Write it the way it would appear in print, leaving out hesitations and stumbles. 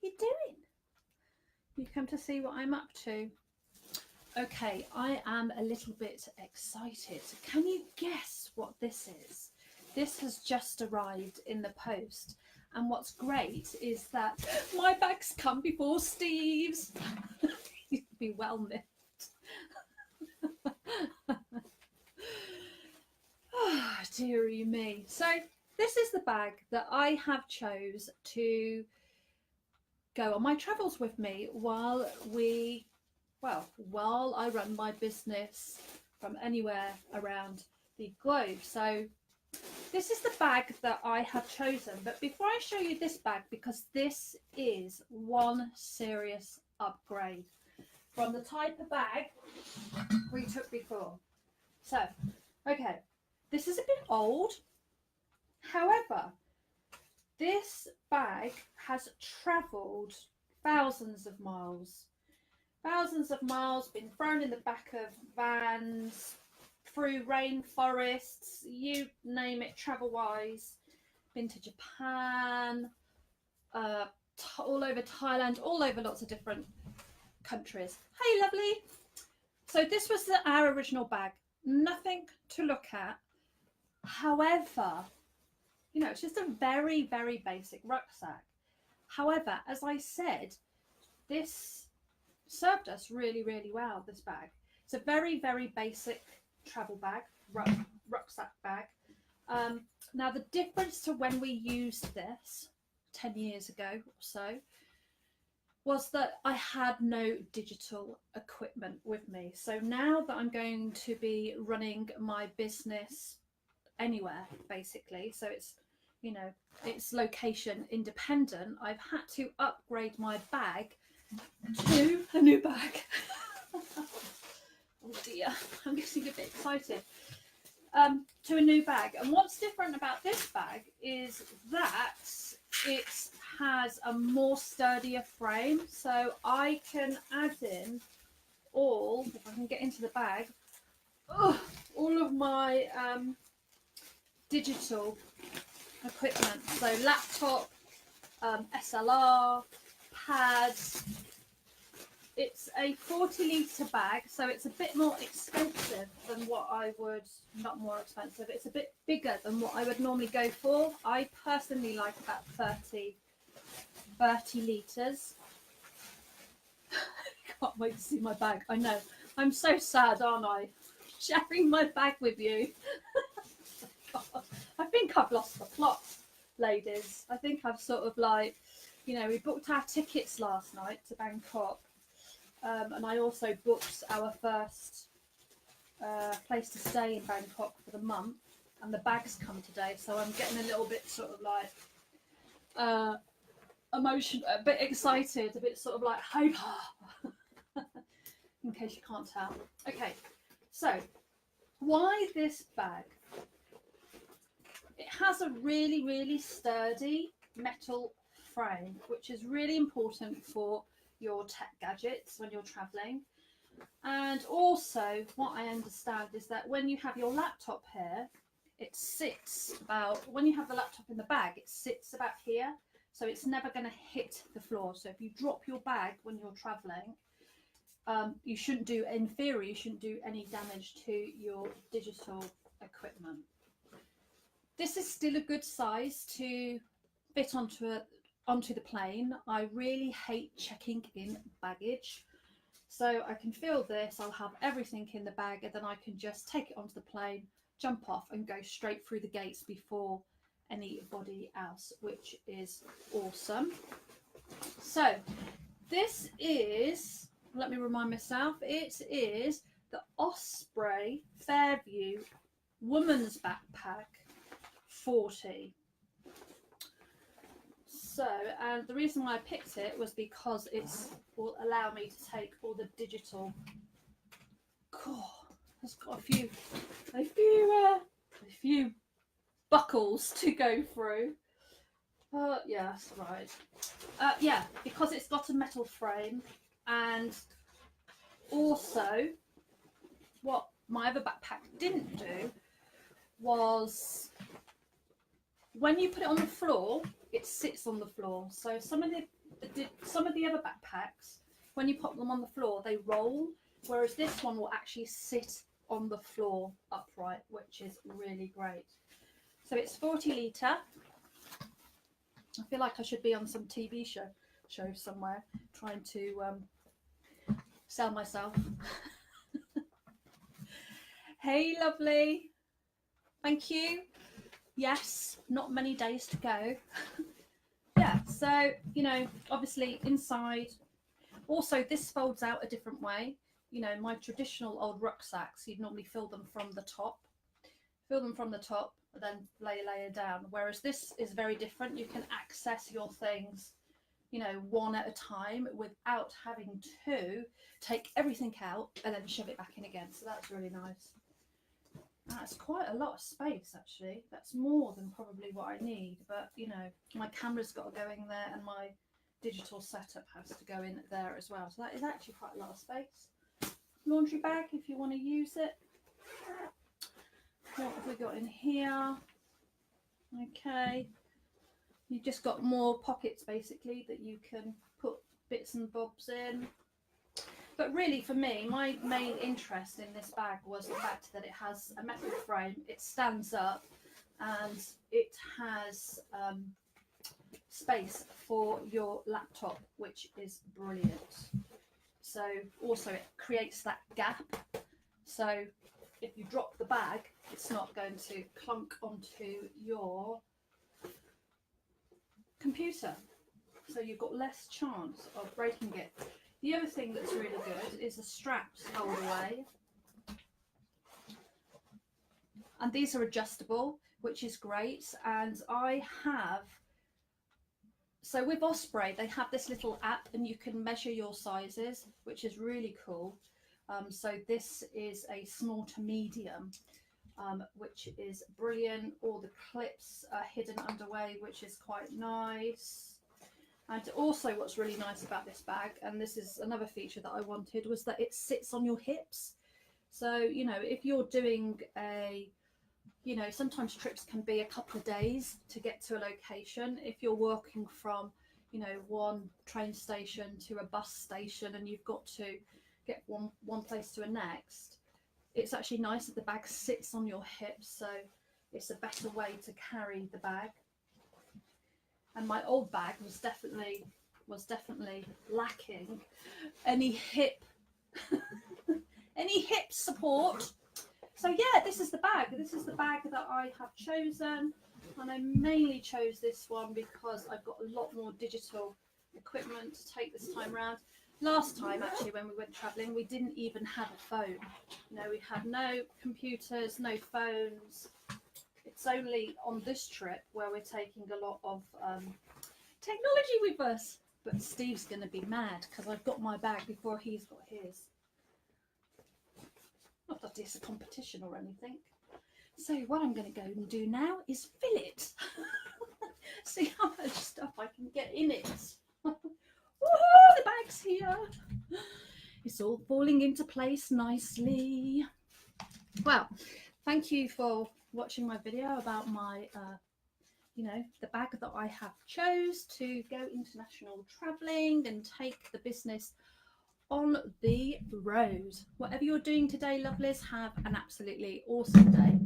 you doing? You come to see what I'm up to. Okay, I am a little bit excited. Can you guess what this is? This has just arrived in the post. And what's great is that my bag's come before Steve's. He'd be well nipped. Oh, dearie me. So this is the bag that I have chose to go on my travels with me while I run my business from anywhere around the globe. So this is the bag that I have chosen. But before I show you this bag, because this is one serious upgrade from the type of bag we took before. So, okay, this is a bit old. However, this bag has travelled thousands of miles, been thrown in the back of vans, through rainforests, you name it, travel-wise. Been to Japan, all over Thailand, all over lots of different countries. Hey, lovely. So this was our original bag. Nothing to look at. However, you know, it's just a very, very basic rucksack. However, as I said, this served us really, really well, this bag. It's a very, very basic travel bag, rucksack bag. Now, the difference to when we used this 10 years ago or so was that I had no digital equipment with me. So now that I'm going to be running my business anywhere, basically, so it's, you know, it's location independent, I've had to upgrade my bag to a new bag. Oh dear, I'm getting a bit excited. To a new bag. And what's different about this bag is that it has a more sturdier frame, so I can add in all, if I can get into the bag, all of my digital equipment, so laptop, SLR, pads. It's a 40-litre bag, so it's a bit more expensive than what I would, not more expensive, it's a bit bigger than what I would normally go for. I personally like about 30 litres. Can't wait to see my bag. I know, I'm so sad, aren't I? Sharing my bag with you. I think I've lost the plot, ladies. I think I've sort of like, you know, we booked our tickets last night to Bangkok. And I also booked our first place to stay in Bangkok for the month, and the bag's come today, so I'm getting a little bit sort of like emotional, a bit excited, a bit sort of like hyper, in case you can't tell. Okay, so why this bag? It has a really, really sturdy metal frame, which is really important for your tech gadgets when you're traveling. And also what I understand is that when you have your laptop here, it sits about, when you have the laptop in the bag, it sits about here, so it's never going to hit the floor. So if you drop your bag when you're traveling, you shouldn't do, in theory, you shouldn't do any damage to your digital equipment. This is still a good size to fit onto the plane. I really hate checking in baggage, so I can fill this, I'll have everything in the bag, and then I can just take it onto the plane, jump off and go straight through the gates before anybody else, which is awesome. So this is, let me remind myself, it is the Osprey Fairview Woman's Backpack 40. So, and the reason why I picked it was because it will allow me to take all the digital. God, it's got a few buckles to go through. Yeah, that's right. Yeah, because it's got a metal frame, and also what my other backpack didn't do was, when you put it on the floor, it sits on the floor. So some of some of the other backpacks, when you pop them on the floor, they roll, whereas this one will actually sit on the floor upright, which is really great. So it's 40 litre. I feel like I should be on some TV show somewhere trying to sell myself. Hey, lovely. Thank you. Yes, not many days to go. Yeah, so, you know, obviously inside. Also, this folds out a different way. You know, my traditional old rucksacks, you'd normally fill them from the top. Fill them from the top, then layer down. Whereas this is very different. You can access your things, you know, one at a time without having to take everything out and then shove it back in again. So that's really nice. That's quite a lot of space, actually. That's more than probably what I need. But, you know, my camera's got to go in there and my digital setup has to go in there as well. So that is actually quite a lot of space. Laundry bag if you want to use it. What have we got in here? Okay. You've just got more pockets basically that you can put bits and bobs in. But really, for me, my main interest in this bag was the fact that it has a metal frame, it stands up, and it has space for your laptop, which is brilliant. So also it creates that gap. So if you drop the bag, it's not going to clunk onto your computer. So you've got less chance of breaking it. The other thing that's really good is the straps hold away. And these are adjustable, which is great. And I have, so with Osprey, they have this little app and you can measure your sizes, which is really cool. So this is a small to medium, which is brilliant. All the clips are hidden underway, which is quite nice. And also what's really nice about this bag, and this is another feature that I wanted, was that it sits on your hips. So, you know, if you're doing a, you know, sometimes trips can be a couple of days to get to a location. If you're working from, you know, one train station to a bus station and you've got to get one place to a next, it's actually nice that the bag sits on your hips, so it's a better way to carry the bag. And my old bag was definitely lacking any hip support. So yeah, this is the bag. This is the bag that I have chosen, and I mainly chose this one because I've got a lot more digital equipment to take this time around. Last time, actually, when we went traveling, we didn't even have a phone. You know, we had no computers, no phones. It's only on this trip where we're taking a lot of technology with us. But Steve's going to be mad because I've got my bag before he's got his. Not that it's a competition or anything. So what I'm going to go and do now is fill it. See how much stuff I can get in it. Woohoo, the bag's here. It's all falling into place nicely. Well, thank you for watching my video about my you know, the bag that I have chose to go international traveling and take the business on the road. Whatever you're doing today, lovelies, have an absolutely awesome day.